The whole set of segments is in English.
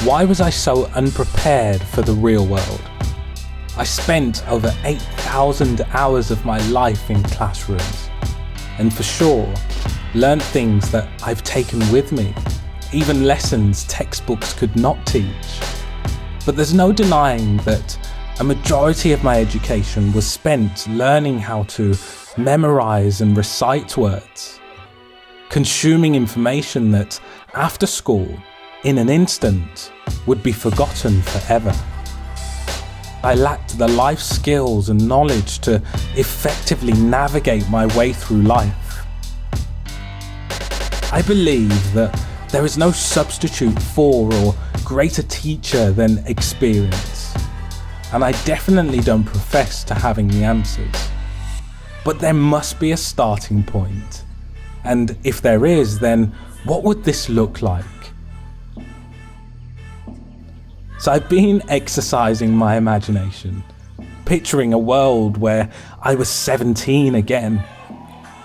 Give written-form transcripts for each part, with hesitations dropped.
Why was I so unprepared for the real world? I spent over 8,000 hours of my life in classrooms, and for sure, learned things that I've taken with me, even lessons textbooks could not teach. But there's no denying that a majority of my education was spent learning how to memorize and recite words, consuming information that, after school, in an instant, would be forgotten forever. I lacked the life skills and knowledge to effectively navigate my way through life. I believe that there is no substitute for or greater teacher than experience, and I definitely don't profess to having the answers. But there must be a starting point, and if there is, then what would this look like? So I've been exercising my imagination, picturing a world where I was 17 again,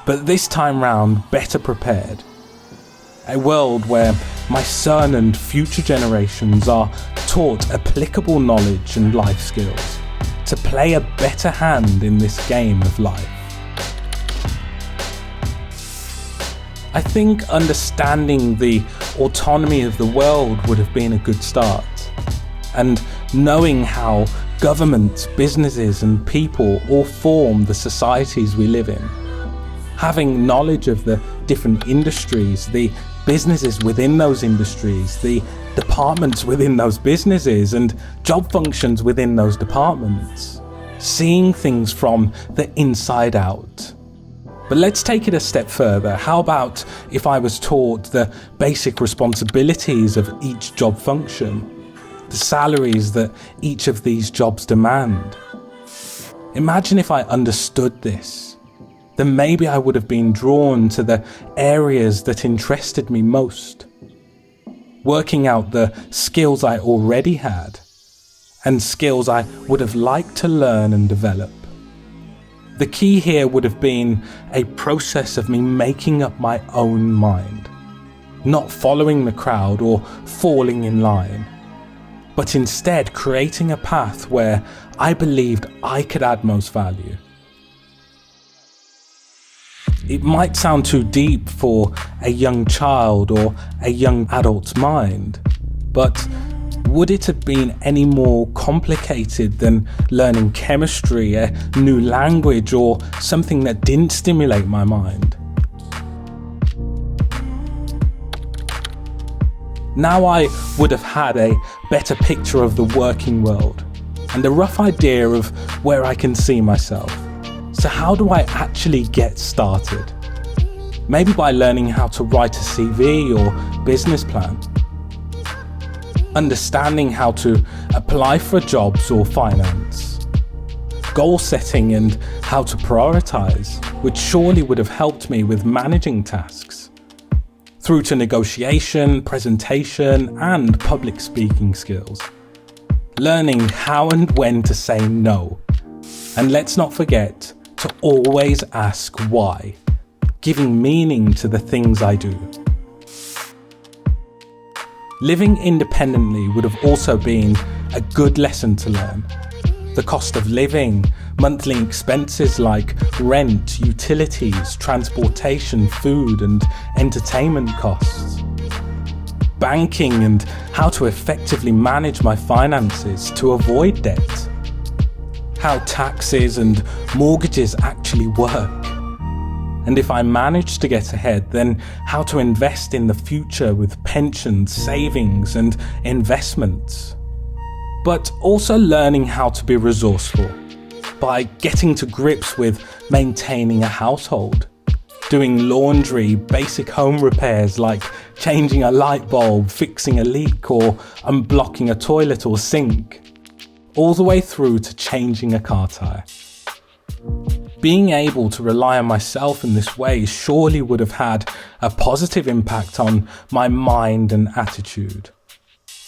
but this time round better prepared. A world where my son and future generations are taught applicable knowledge and life skills to play a better hand in this game of life. I think understanding the autonomy of the world would have been a good start. And knowing how governments, businesses and people all form the societies we live in. Having knowledge of the different industries, the businesses within those industries, the departments within those businesses and job functions within those departments. Seeing things from the inside out. But let's take it a step further. How about if I was taught the basic responsibilities of each job function? The salaries that each of these jobs demand. Imagine if I understood this, then maybe I would have been drawn to the areas that interested me most, working out the skills I already had and skills I would have liked to learn and develop. The key here would have been a process of me making up my own mind, not following the crowd or falling in line, but instead creating a path where I believed I could add most value. It might sound too deep for a young child or a young adult's mind, but would it have been any more complicated than learning chemistry, a new language, or something that didn't stimulate my mind? Now I would have had a better picture of the working world and a rough idea of where I can see myself. So how do I actually get started? Maybe by learning how to write a CV or business plan. Understanding how to apply for jobs or finance. Goal setting and how to prioritize, which surely would have helped me with managing tasks. Through to negotiation, presentation, and public speaking skills. Learning how and when to say no. And let's not forget to always ask why, giving meaning to the things I do. Living independently would have also been a good lesson to learn. The cost of living, monthly expenses like rent, utilities, transportation, food and entertainment costs. Banking and how to effectively manage my finances to avoid debt. How taxes and mortgages actually work. And if I manage to get ahead, then how to invest in the future with pensions, savings and investments. But also learning how to be resourceful by getting to grips with maintaining a household, doing laundry, basic home repairs like changing a light bulb, fixing a leak or unblocking a toilet or sink, all the way through to changing a car tire. Being able to rely on myself in this way surely would have had a positive impact on my mind and attitude,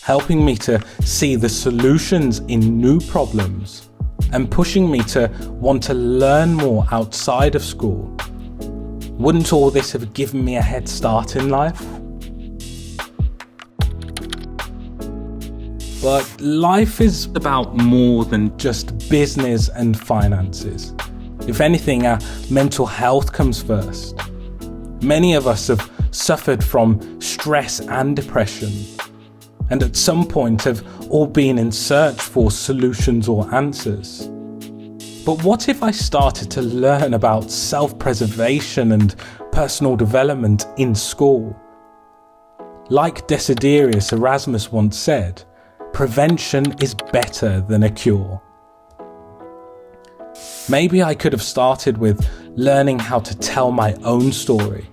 helping me to see the solutions in new problems and pushing me to want to learn more outside of school. Wouldn't all this have given me a head start in life? But life is about more than just business and finances. If anything, our mental health comes first. Many of us have suffered from stress and depression, and at some point have all been in search for solutions or answers. But what if I started to learn about self-preservation and personal development in school? Like Desiderius Erasmus once said, prevention is better than a cure. Maybe I could have started with learning how to tell my own story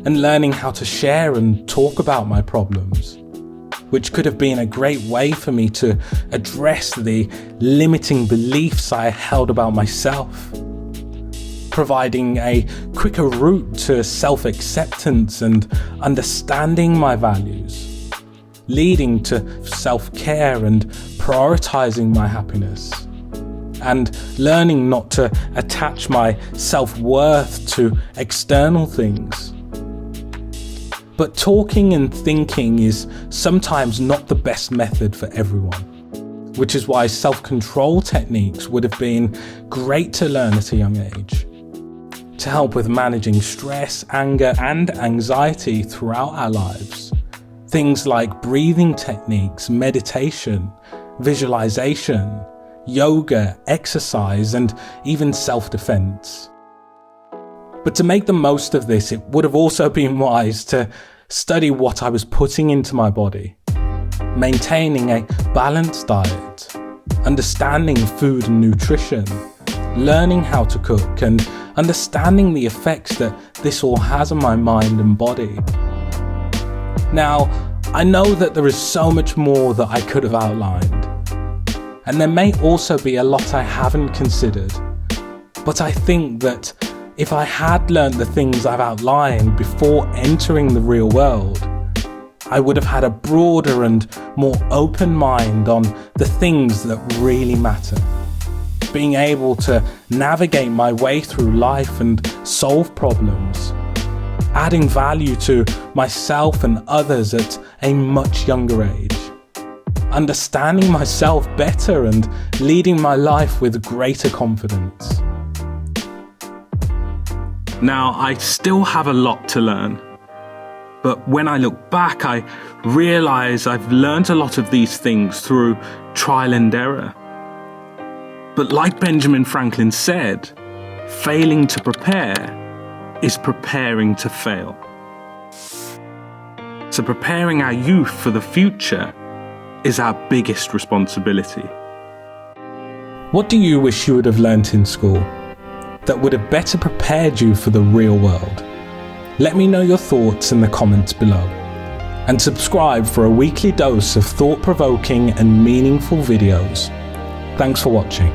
and learning how to share and talk about my problems, which could have been a great way for me to address the limiting beliefs I held about myself, providing a quicker route to self-acceptance and understanding my values, leading to self-care and prioritizing my happiness, and learning not to attach my self-worth to external things. But talking and thinking is sometimes not the best method for everyone, which is why self-control techniques would have been great to learn at a young age, to help with managing stress, anger, and anxiety throughout our lives. Things like breathing techniques, meditation, visualization, yoga, exercise, and even self-defense. But to make the most of this, it would have also been wise to study what I was putting into my body, maintaining a balanced diet, understanding food and nutrition, learning how to cook, and understanding the effects that this all has on my mind and body. Now, I know that there is so much more that I could have outlined, and there may also be a lot I haven't considered, but I think that if I had learned the things I've outlined before entering the real world, I would have had a broader and more open mind on the things that really matter. Being able to navigate my way through life and solve problems, adding value to myself and others at a much younger age, understanding myself better and leading my life with greater confidence. Now, I still have a lot to learn, but when I look back, I realise I've learned a lot of these things through trial and error. But like Benjamin Franklin said, failing to prepare is preparing to fail. So preparing our youth for the future is our biggest responsibility. What do you wish you would have learnt in school that would have better prepared you for the real world? Let me know your thoughts in the comments below, and subscribe for a weekly dose of thought-provoking and meaningful videos. Thanks for watching.